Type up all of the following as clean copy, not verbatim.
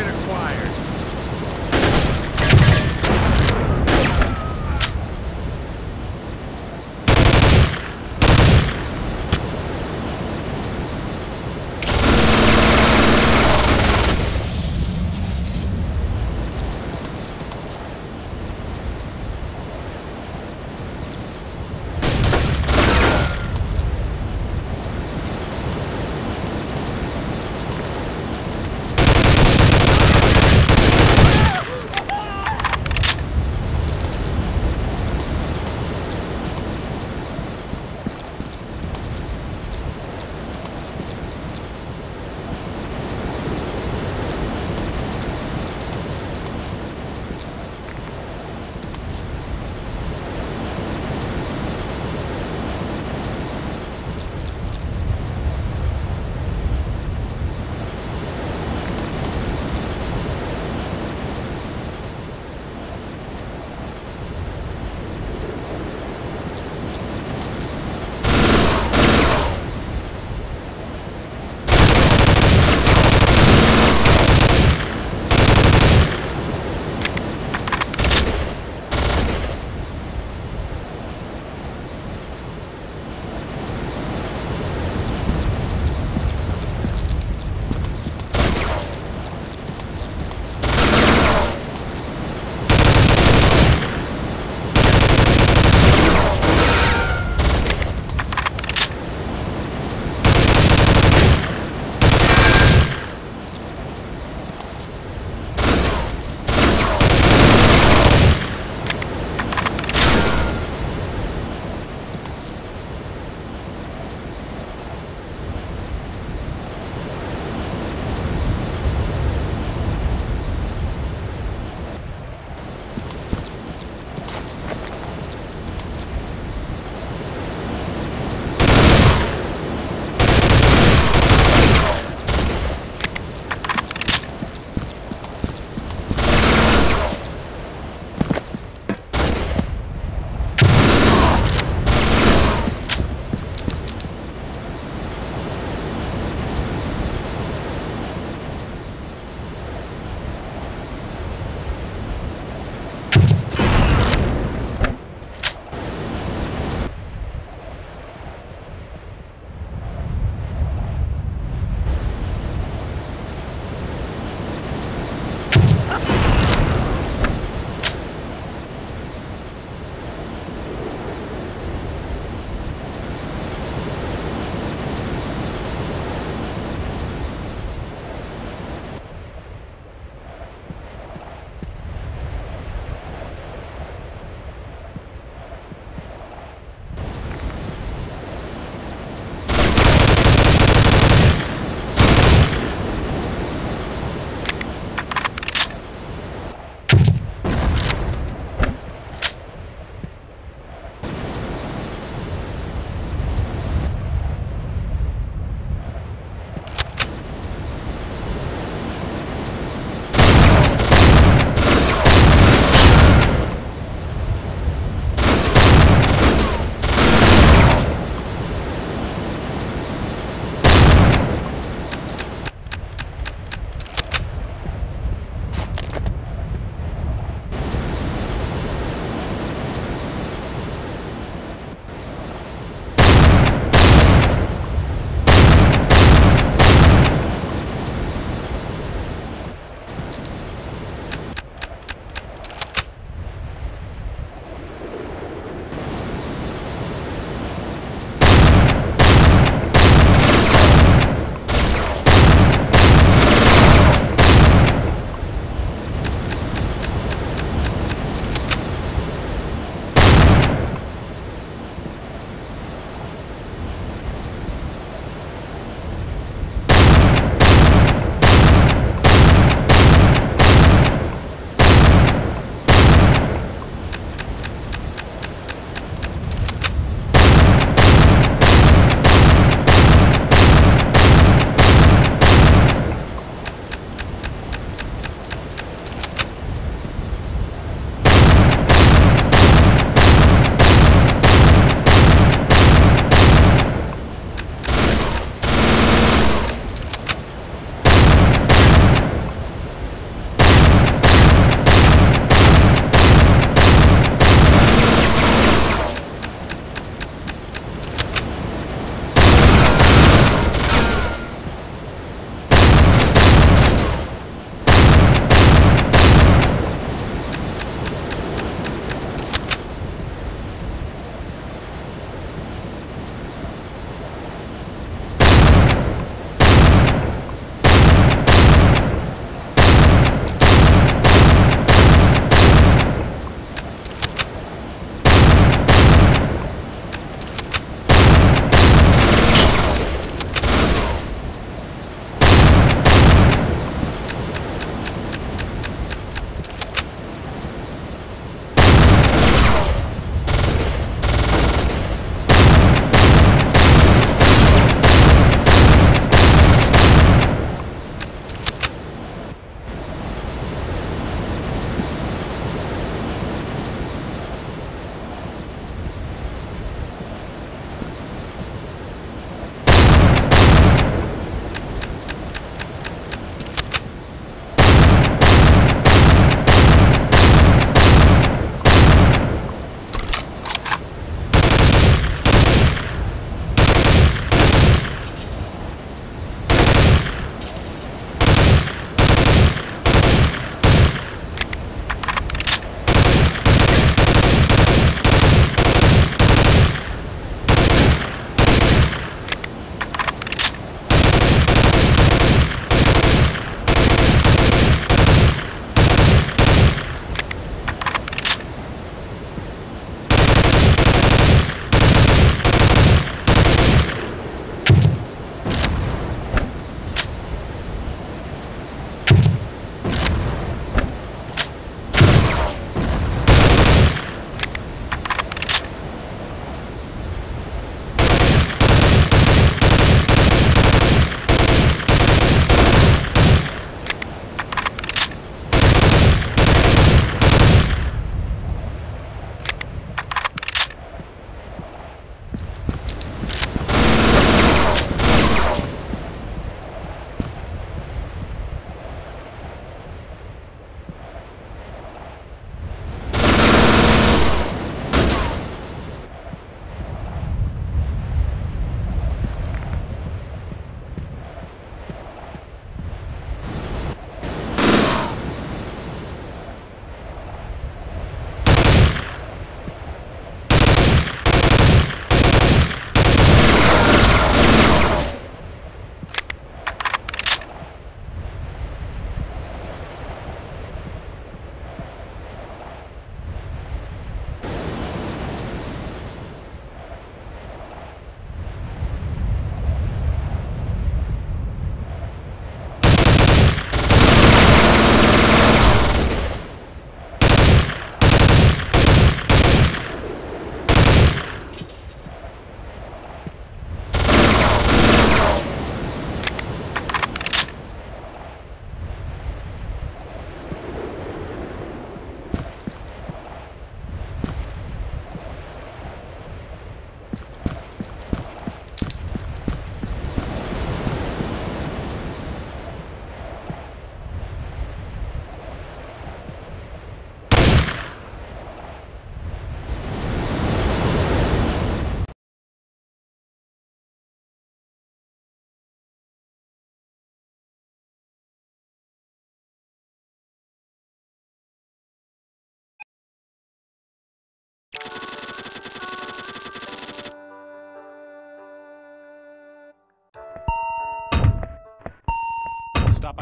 Target acquired.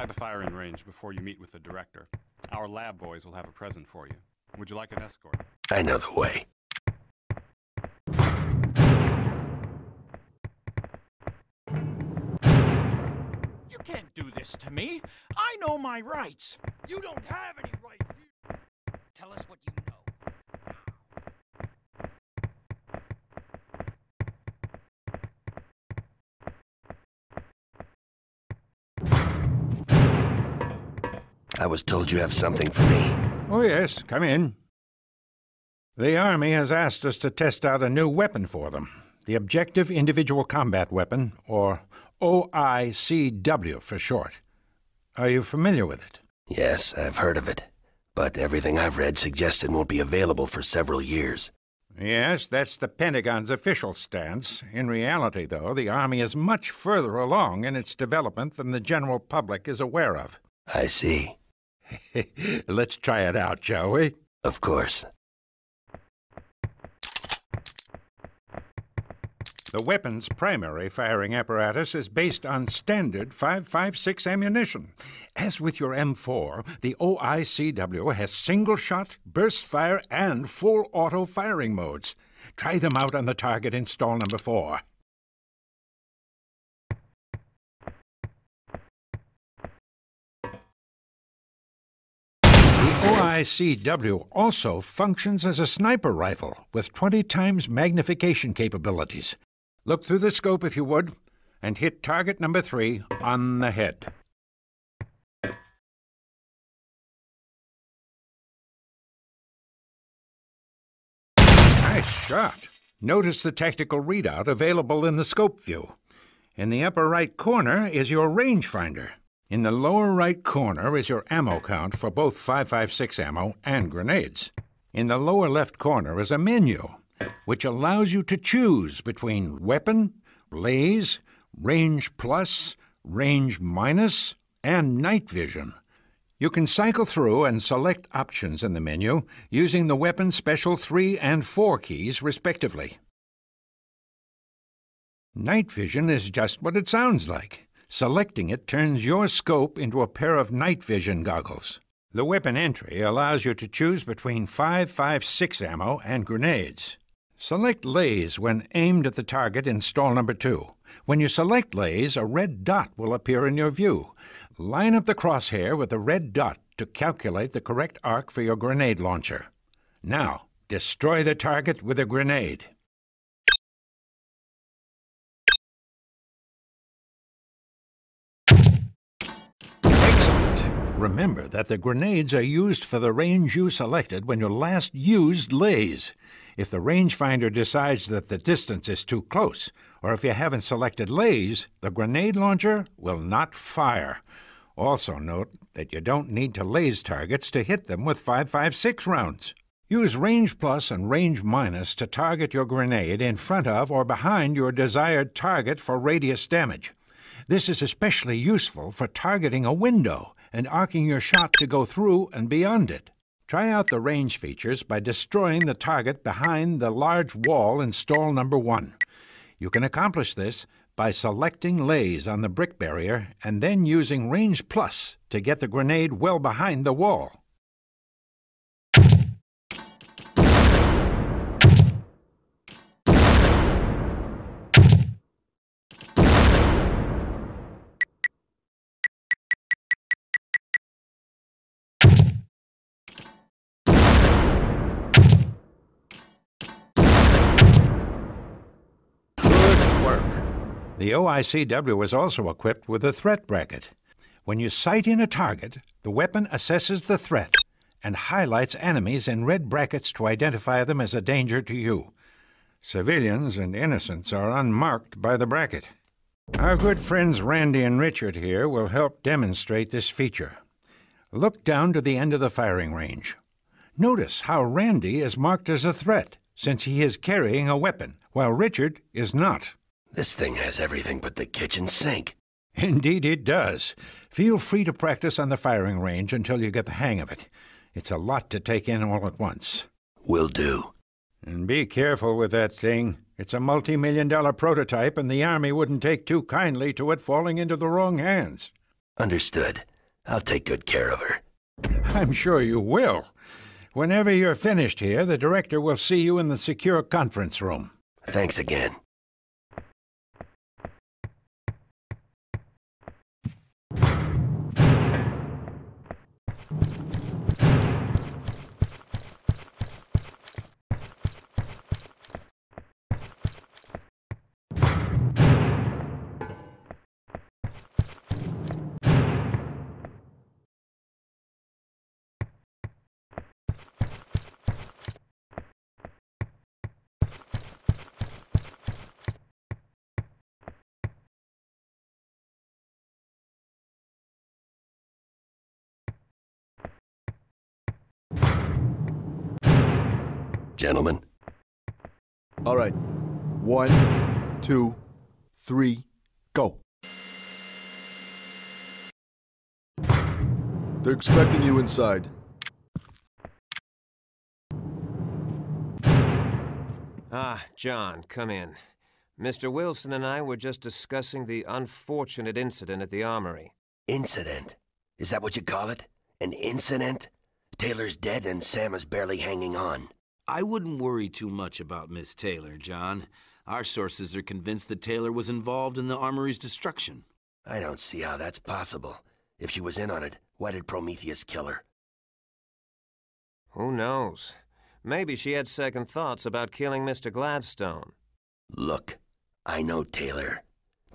by the firing range before you meet with the director. Our lab boys will have a present for you. Would you like an escort? I know the way. You can't do this to me. I know my rights. You don't have any rights here. Tell us what you know. I was told you have something for me. Oh, yes. Come in. The Army has asked us to test out a new weapon for them. The Objective Individual Combat Weapon, or OICW for short. Are you familiar with it? Yes, I've heard of it. But everything I've read suggests it won't be available for several years. Yes, that's the Pentagon's official stance. In reality, though, the Army is much further along in its development than the general public is aware of. I see. Let's try it out, shall we? Of course. The weapon's primary firing apparatus is based on standard .556 ammunition. As with your M4, the OICW has single-shot, burst fire, and full auto firing modes. Try them out on the target in stall number 4. The OICW also functions as a sniper rifle with 20 times magnification capabilities. Look through the scope if you would, and hit target number 3 on the head. Nice shot. Notice the tactical readout available in the scope view. In the upper right corner is your rangefinder. In the lower right corner is your ammo count for both .556 ammo and grenades. In the lower left corner is a menu, which allows you to choose between weapon, laze, range plus, range minus, and night vision. You can cycle through and select options in the menu using the weapon special 3 and 4 keys, respectively. Night vision is just what it sounds like. Selecting it turns your scope into a pair of night vision goggles. The weapon entry allows you to choose between .556 ammo and grenades. Select laze when aimed at the target in stall number 2. When you select laze, a red dot will appear in your view. Line up the crosshair with the red dot to calculate the correct arc for your grenade launcher. Now, destroy the target with a grenade. Excellent. Remember that the grenades are used for the range you selected when you last used laze. If the rangefinder decides that the distance is too close, or if you haven't selected laze, the grenade launcher will not fire. Also note that you don't need to laze targets to hit them with .556 rounds. Use range plus and range minus to target your grenade in front of or behind your desired target for radius damage. This is especially useful for targeting a window and arcing your shot to go through and beyond it. Try out the range features by destroying the target behind the large wall in stall number 1. You can accomplish this by selecting laze on the brick barrier and then using range plus to get the grenade well behind the wall. The OICW is also equipped with a threat bracket. When you sight in a target, the weapon assesses the threat and highlights enemies in red brackets to identify them as a danger to you. Civilians and innocents are unmarked by the bracket. Our good friends Randy and Richard here will help demonstrate this feature. Look down to the end of the firing range. Notice how Randy is marked as a threat, since he is carrying a weapon, while Richard is not. This thing has everything but the kitchen sink. Indeed it does. Feel free to practice on the firing range until you get the hang of it. It's a lot to take in all at once. Will do. And be careful with that thing. It's a multi-million-dollar prototype, and the Army wouldn't take too kindly to it falling into the wrong hands. Understood. I'll take good care of her. I'm sure you will. Whenever you're finished here, the director will see you in the secure conference room. Thanks again. Gentlemen? All right. 1, 2, 3, go. They're expecting you inside. Ah, John, come in. Mr. Wilson and I were just discussing the unfortunate incident at the armory. Incident? Is that what you call it? An incident? Taylor's dead and Sam is barely hanging on. I wouldn't worry too much about Miss Taylor, John. Our sources are convinced that Taylor was involved in the armory's destruction. I don't see how that's possible. If she was in on it, why did Prometheus kill her? Who knows? Maybe she had second thoughts about killing Mr. Gladstone. Look, I know Taylor.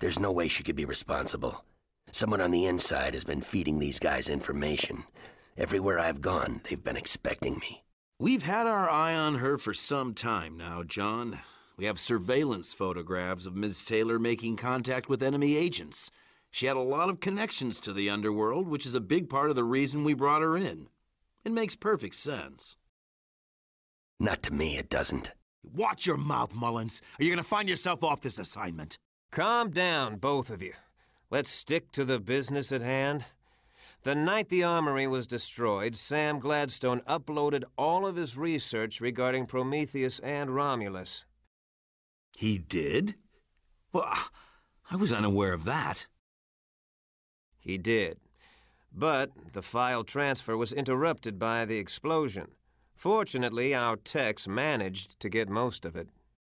There's no way she could be responsible. Someone on the inside has been feeding these guys information. Everywhere I've gone, they've been expecting me. We've had our eye on her for some time now, John. We have surveillance photographs of Ms. Taylor making contact with enemy agents. She had a lot of connections to the underworld, which is a big part of the reason we brought her in. It makes perfect sense. Not to me, it doesn't. Watch your mouth, Mullins, or you're gonna find yourself off this assignment. Calm down, both of you. Let's stick to the business at hand. The night the armory was destroyed, Sam Gladstone uploaded all of his research regarding Prometheus and Romulus. He did? Well, I was unaware of that. He did. But the file transfer was interrupted by the explosion. Fortunately, our techs managed to get most of it.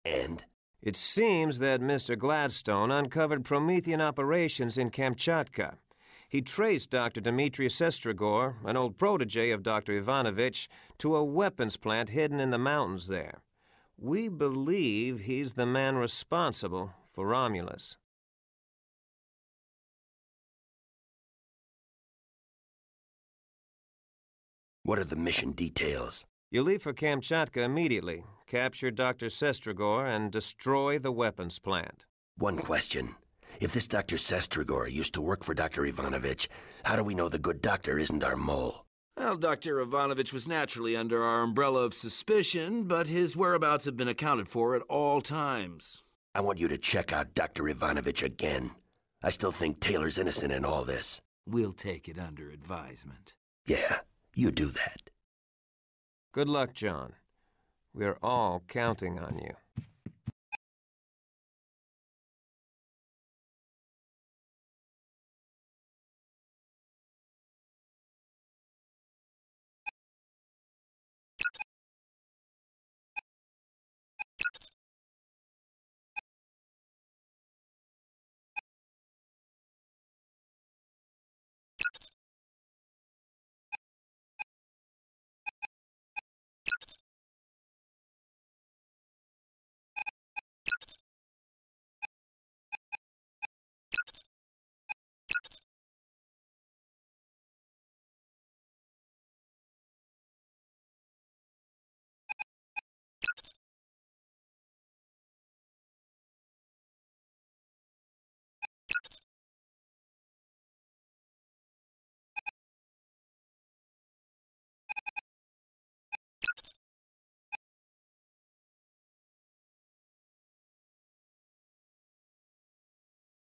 And? It seems that Mr. Gladstone uncovered Promethean operations in Kamchatka. He traced Dr. Demetrius Estragor, an old protege of Dr. Ivanovich, to a weapons plant hidden in the mountains there. We believe he's the man responsible for Romulus. What are the mission details? You leave for Kamchatka immediately, capture Dr. Sestragor, and destroy the weapons plant. One question. If this Dr. Sestragor used to work for Dr. Ivanovich, how do we know the good doctor isn't our mole? Well, Dr. Ivanovich was naturally under our umbrella of suspicion, but his whereabouts have been accounted for at all times. I want you to check out Dr. Ivanovich again. I still think Taylor's innocent in all this. We'll take it under advisement. Yeah, you do that. Good luck, John. We're all counting on you.